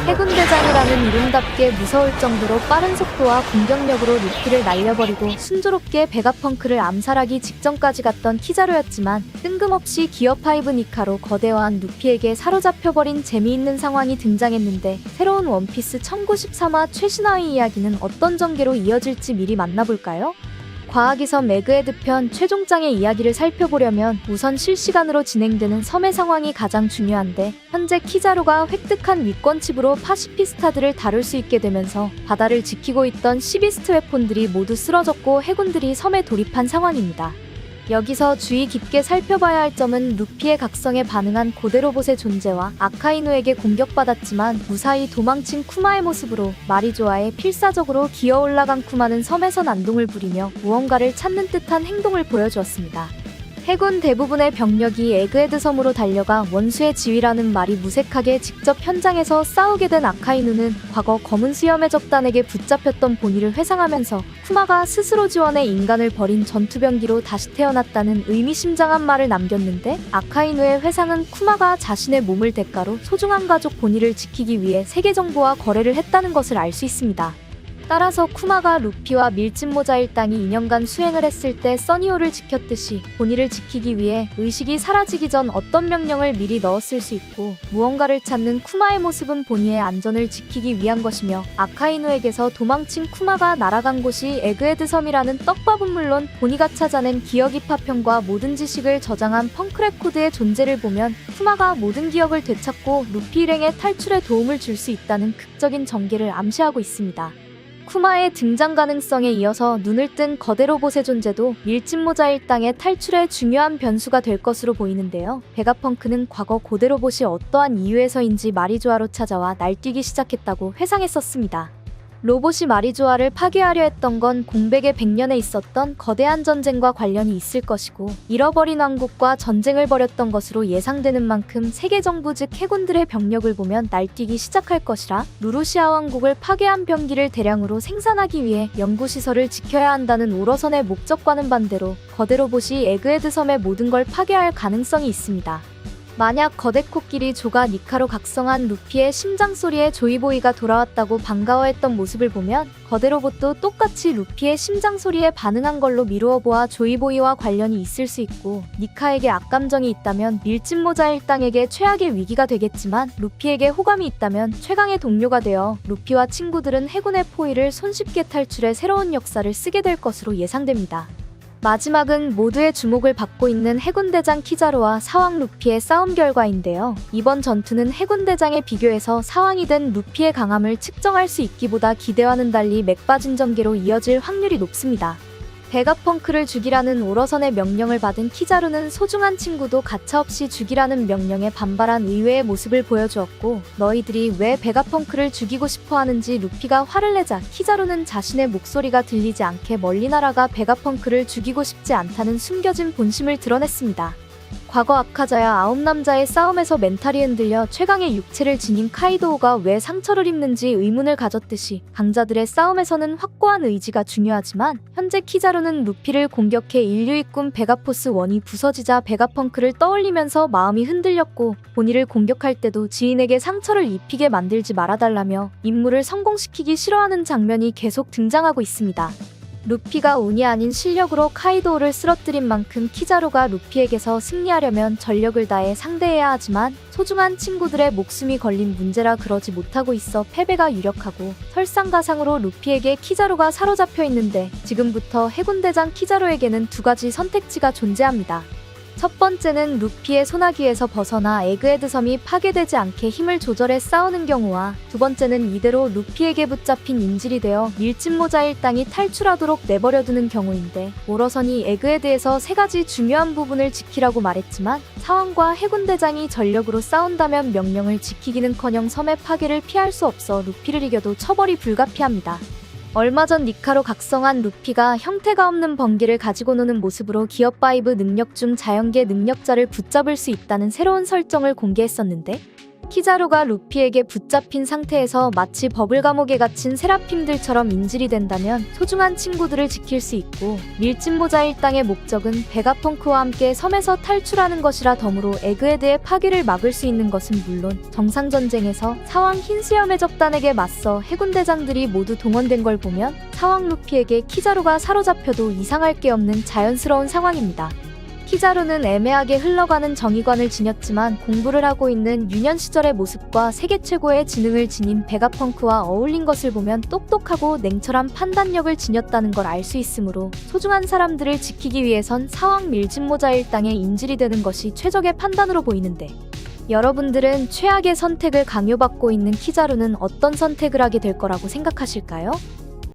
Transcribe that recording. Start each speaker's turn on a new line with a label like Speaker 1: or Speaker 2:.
Speaker 1: 해군대장이라는 이름답게 무서울 정도로 빠른 속도와 공격력으로 루피를 날려버리고 순조롭게 베가펑크를 암살하기 직전까지 갔던 키자루였지만 뜬금없이 기어5 니카로 거대화한 루피에게 사로잡혀버린 재미있는 상황이 등장했는데, 새로운 원피스 1093화 최신화의 이야기는 어떤 전개로 이어질지 미리 만나볼까요? 과학의 매그헤드 편 최종장의 이야기를 살펴보려면 우선 실시간으로 진행되는 섬의 상황이 가장 중요한데, 현재 키자루가 획득한 위권칩으로 파시피스타들을 다룰 수 있게 되면서 바다를 지키고 있던 시비스트 웨폰들이 모두 쓰러졌고 해군들이 섬에 돌입한 상황입니다. 여기서 주의 깊게 살펴봐야 할 점은 루피의 각성에 반응한 고대 로봇의 존재와 아카이누에게 공격받았지만 무사히 도망친 쿠마의 모습으로 마리조아에 필사적으로 기어 올라간 쿠마는 섬에서 난동을 부리며 무언가를 찾는 듯한 행동을 보여주었습니다. 해군 대부분의 병력이 에그헤드 섬으로 달려가 원수의 지휘라는 말이 무색하게 직접 현장에서 싸우게 된 아카이누는 과거 검은 수염의 적단에게 붙잡혔던 본의를 회상하면서 쿠마가 스스로 지원해 인간을 버린 전투병기로 다시 태어났다는 의미심장한 말을 남겼는데, 아카이누의 회상은 쿠마가 자신의 몸을 대가로 소중한 가족 본의를 지키기 위해 세계 정부와 거래를 했다는 것을 알 수 있습니다. 따라서 쿠마가 루피와 밀짚모자 일당이 2년간 수행을 했을 때 써니호를 지켰듯이 본의를 지키기 위해 의식이 사라지기 전 어떤 명령을 미리 넣었을 수 있고, 무언가를 찾는 쿠마의 모습은 본의의 안전을 지키기 위한 것이며, 아카이누에게서 도망친 쿠마가 날아간 곳이 에그헤드 섬이라는 떡밥은 물론 본의가 찾아낸 기억 입화편과 모든 지식을 저장한 펑크레코드의 존재를 보면 쿠마가 모든 기억을 되찾고 루피 일행의 탈출에 도움을 줄 수 있다는 극적인 전개를 암시하고 있습니다. 쿠마의 등장 가능성에 이어서 눈을 뜬 거대 로봇의 존재도 밀짚모자 일당의 탈출에 중요한 변수가 될 것으로 보이는데요. 베가펑크는 과거 고대 로봇이 어떠한 이유에서인지 마리조아로 찾아와 날뛰기 시작했다고 회상했었습니다. 로봇이 마리조아를 파괴하려 했던 건 공백의 100년에 있었던 거대한 전쟁과 관련이 있을 것이고, 잃어버린 왕국과 전쟁을 벌였던 것으로 예상되는 만큼 세계 정부 즉 해군들의 병력을 보면 날뛰기 시작할 것이라, 루루시아 왕국을 파괴한 병기를 대량으로 생산하기 위해 연구시설을 지켜야 한다는 오러선의 목적과는 반대로 거대 로봇이 에그헤드 섬의 모든 걸 파괴할 가능성이 있습니다. 만약 거대 코끼리 조가 니카로 각성한 루피의 심장 소리에 조이보이가 돌아왔다고 반가워했던 모습을 보면, 거대 로봇도 똑같이 루피의 심장 소리에 반응한 걸로 미루어 보아 조이보이와 관련이 있을 수 있고, 니카에게 악감정이 있다면 밀짚모자 일당에게 최악의 위기가 되겠지만, 루피에게 호감이 있다면 최강의 동료가 되어 루피와 친구들은 해군의 포위를 손쉽게 탈출해 새로운 역사를 쓰게 될 것으로 예상됩니다. 마지막은 모두의 주목을 받고 있는 해군대장 키자루와 사왕 루피의 싸움 결과인데요. 이번 전투는 해군대장에 비교해서 사왕이 된 루피의 강함을 측정할 수 있기보다 기대와는 달리 맥빠진 전개로 이어질 확률이 높습니다. 베가펑크를 죽이라는 오러선의 명령을 받은 키자루는 소중한 친구도 가차없이 죽이라는 명령에 반발한 의외의 모습을 보여주었고, 너희들이 왜 베가펑크를 죽이고 싶어 하는지 루피가 화를 내자 키자루는 자신의 목소리가 들리지 않게 멀리 날아가 베가펑크를 죽이고 싶지 않다는 숨겨진 본심을 드러냈습니다. 과거 아카자야 아홉 남자의 싸움에서 멘탈이 흔들려 최강의 육체를 지닌 카이도우가 왜 상처를 입는지 의문을 가졌듯이, 강자들의 싸움에서는 확고한 의지가 중요하지만 현재 키자루는 루피를 공격해 인류의 꿈 베가포스 1이 부서지자 베가펑크를 떠올리면서 마음이 흔들렸고, 본의를 공격할 때도 지인에게 상처를 입히게 만들지 말아달라며 임무를 성공시키기 싫어하는 장면이 계속 등장하고 있습니다. 루피가 운이 아닌 실력으로 카이도우를 쓰러뜨린 만큼 키자루가 루피에게서 승리하려면 전력을 다해 상대해야 하지만, 소중한 친구들의 목숨이 걸린 문제라 그러지 못하고 있어 패배가 유력하고, 설상가상으로 루피에게 키자루가 사로잡혀 있는데, 지금부터 해군대장 키자루에게는 두 가지 선택지가 존재합니다. 첫 번째는 루피의 소나기에서 벗어나 에그헤드 섬이 파괴되지 않게 힘을 조절해 싸우는 경우와, 두 번째는 이대로 루피에게 붙잡힌 인질이 되어 밀짚모자 일당이 탈출하도록 내버려두는 경우인데, 오러선이 에그헤드에서 세 가지 중요한 부분을 지키라고 말했지만, 사왕과 해군대장이 전력으로 싸운다면 명령을 지키기는커녕 섬의 파괴를 피할 수 없어 루피를 이겨도 처벌이 불가피합니다. 얼마 전 니카로 각성한 루피가 형태가 없는 번개를 가지고 노는 모습으로 기어5 능력 중 자연계 능력자를 붙잡을 수 있다는 새로운 설정을 공개했었는데, 키자루가 루피에게 붙잡힌 상태에서 마치 버블 감옥에 갇힌 세라핌들처럼 인질이 된다면 소중한 친구들을 지킬 수 있고, 밀짚모자 일당의 목적은 베가펑크와 함께 섬에서 탈출하는 것이라 덤으로 에그헤드의 파괴를 막을 수 있는 것은 물론, 정상전쟁에서 사왕 흰수염의 적단에게 맞서 해군 대장들이 모두 동원된 걸 보면 사왕 루피에게 키자루가 사로잡혀도 이상할 게 없는 자연스러운 상황입니다. 키자루는 애매하게 흘러가는 정의관을 지녔지만 공부를 하고 있는 유년 시절의 모습과 세계 최고의 지능을 지닌 베가펑크와 어울린 것을 보면 똑똑하고 냉철한 판단력을 지녔다는 걸 알 수 있으므로, 소중한 사람들을 지키기 위해선 사왕 밀짚모자 일당의 인질이 되는 것이 최적의 판단으로 보이는데, 여러분들은 최악의 선택을 강요받고 있는 키자루는 어떤 선택을 하게 될 거라고 생각하실까요?